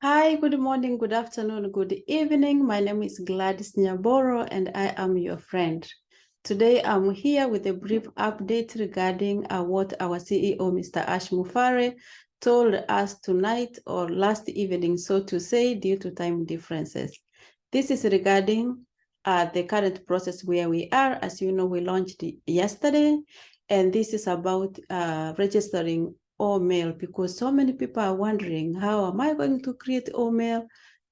Hi, good morning, good afternoon, good evening. My name is Gladys Nyaboro and I am your friend. Today I'm here with a brief update regarding what our CEO, Mr. Ash Mufare, told us tonight or last evening, so to say, due to time differences. This is regarding the current process where we are. As you know, we launched yesterday, and this is about registering OMail, because so many people are wondering, how am I going to create OMail?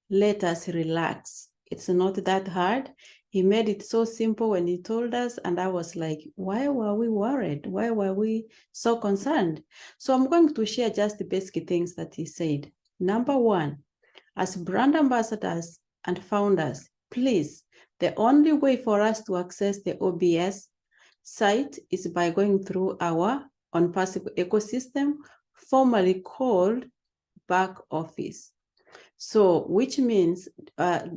Let us relax. It's not that hard. He made it so simple when he told us, and I was like, why were we worried? Why were we so concerned? So I'm going to share just the basic things that he said. Number one, as brand ambassadors and founders, please, the only way for us to access the OBS site is by going through our on-passive ecosystem, formerly called back office. So, which means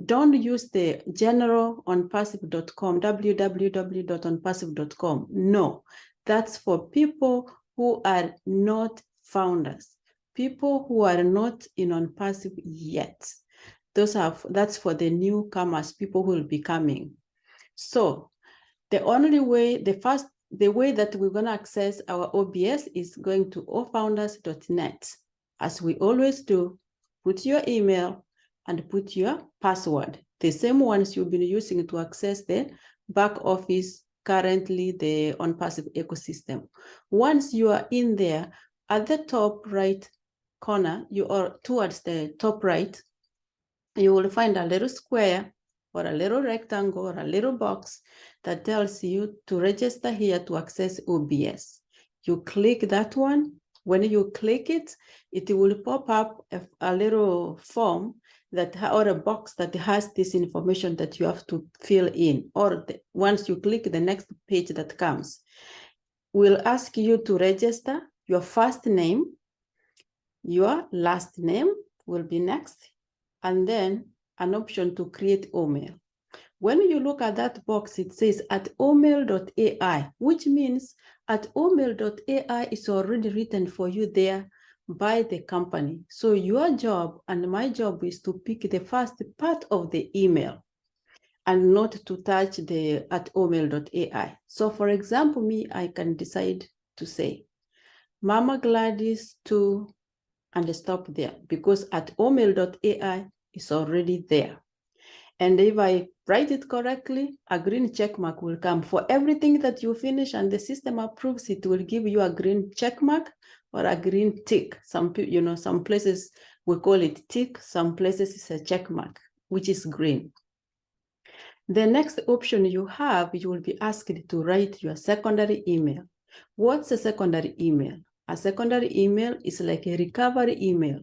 don't use the general onpassive.com, www.onpassive.com. No, that's for people who are not founders, people who are not in OnPassive yet. That's for the newcomers, people who will be coming. So, the only way, the way that we're going to access our OBS is going to allfounders.net. As we always do, put your email and put your password, the same ones you've been using to access the back office, currently the OnPassive ecosystem. Once you are in there, at the top right corner, you are towards the top right, you will find a little square or a little rectangle or a little box that tells you to register here to access OBS. You click that one. When you click it, it will pop up a little form that, or a box that has this information that you have to fill in. Or once you click the next page that comes, will ask you to register your first name, your last name will be next, and then an option to create OMail. When you look at that box, it says at omail.ai, which means at omail.ai is already written for you there by the company. So your job and my job is to pick the first part of the email and not to touch the at omail.ai. So for example, me, I can decide to say Mama Gladys to and stop there, because at omail.ai is already there. And if I write it correctly, a green check mark will come. For everything that you finish and the system approves, it will give you a green check mark or a green tick. Some places we call it tick, some places it's a check mark, which is green. The next option you have, you will be asked to write your secondary email. What's a secondary email? A secondary email is like a recovery email,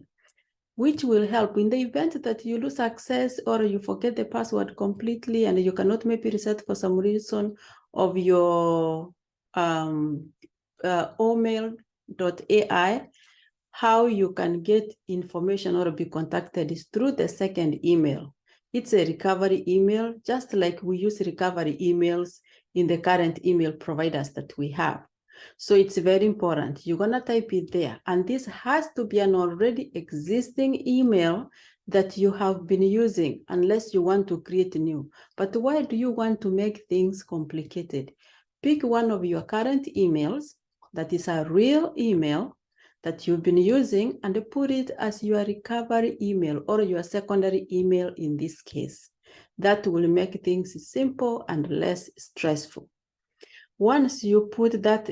which will help in the event that you lose access or you forget the password completely and you cannot maybe reset for some reason of your omail.ai. How you can get information or be contacted is through the second email. It's a recovery email, just like we use recovery emails in the current email providers that we have. So it's very important. You're going to type it there. And this has to be an already existing email that you have been using, unless you want to create new. But why do you want to make things complicated? Pick one of your current emails that is a real email that you've been using and put it as your recovery email or your secondary email in this case. That will make things simple and less stressful. Once you put that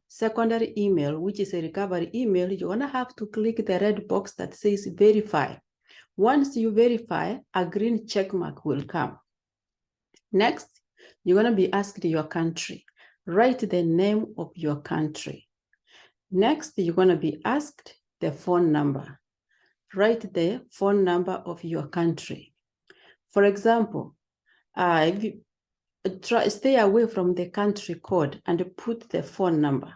secondary email, which is a recovery email, you're going to have to click the red box that says verify. Once you verify, a green check mark will come. Next, you're going to be asked your country. Write the name of your country. Next, you're going to be asked the phone number. Write the phone number of your country. For example, if you stay away from the country code and put the phone number.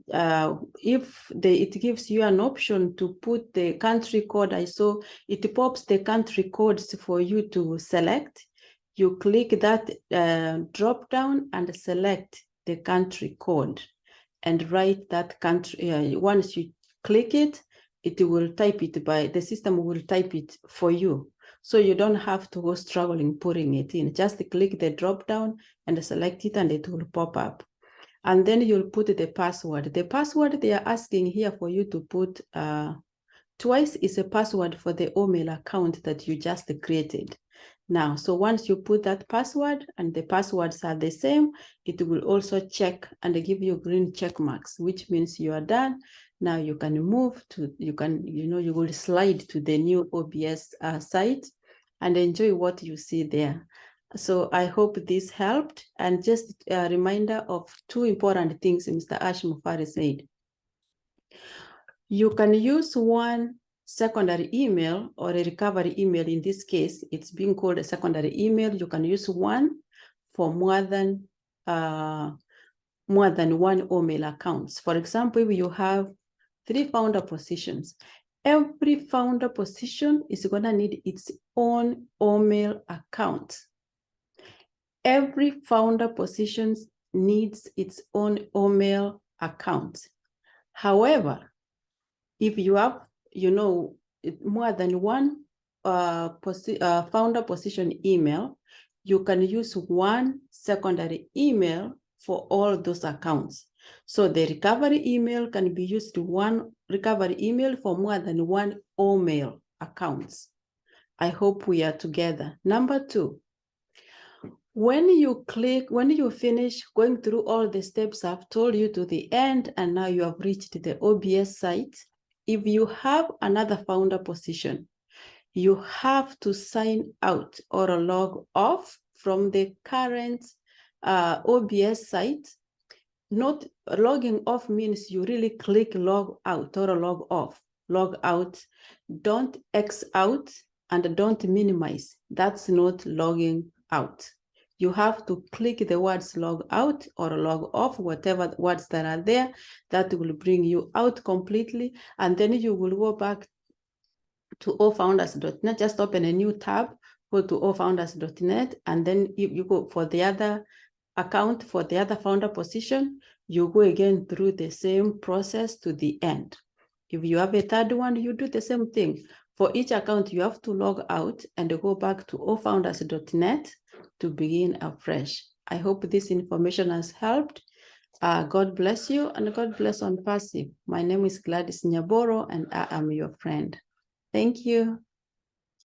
If it gives you an option to put the country code, I saw it pops the country codes for you to select. You click that drop down and select the country code and write that country. Once you click it, it will type it the system will type it for you. So you don't have to go struggling putting it in. Just click the drop down and select it and it will pop up. And then you'll put the password. The password they are asking here for you to put twice is a password for the email account that you just created. Now, so once you put that password and the passwords are the same, it will also check and give you green check marks, which means you are done. Now you can move to, you will slide to the new OBS site and enjoy what you see there. So I hope this helped. And just a reminder of two important things Mr. Ash Mufari said. You can use one secondary email or a recovery email. In this case, it's being called a secondary email. You can use one for more than one email accounts. For example, if you have 3 founder positions, every founder position is going to need its own email account. Every founder position needs its own email account. However, if you have, more than one founder position email, you can use one secondary email for all those accounts. So the recovery email can be used to one recovery email for more than one email accounts. I hope we are together. Number 2, when you finish going through all the steps I've told you to the end, and now you have reached the OBS site, if you have another founder position, you have to sign out or log off from the current OBS site. Not logging off means you really click log out or log off. Log out, don't X out, and don't minimize. That's not logging out. You have to click the words log out or log off, whatever words that are there, that will bring you out completely. And then you will go back to allfounders.net, just open a new tab, go to allfounders.net, and then you go for the other account, for the other founder position, you go again through the same process to the end. If you have a third one, you do the same thing. For each account, you have to log out and go back to allfounders.net to begin afresh. I hope this information has helped. God bless you, and God bless on passive. My name is Gladys Nyaboro, and I am your friend. Thank you.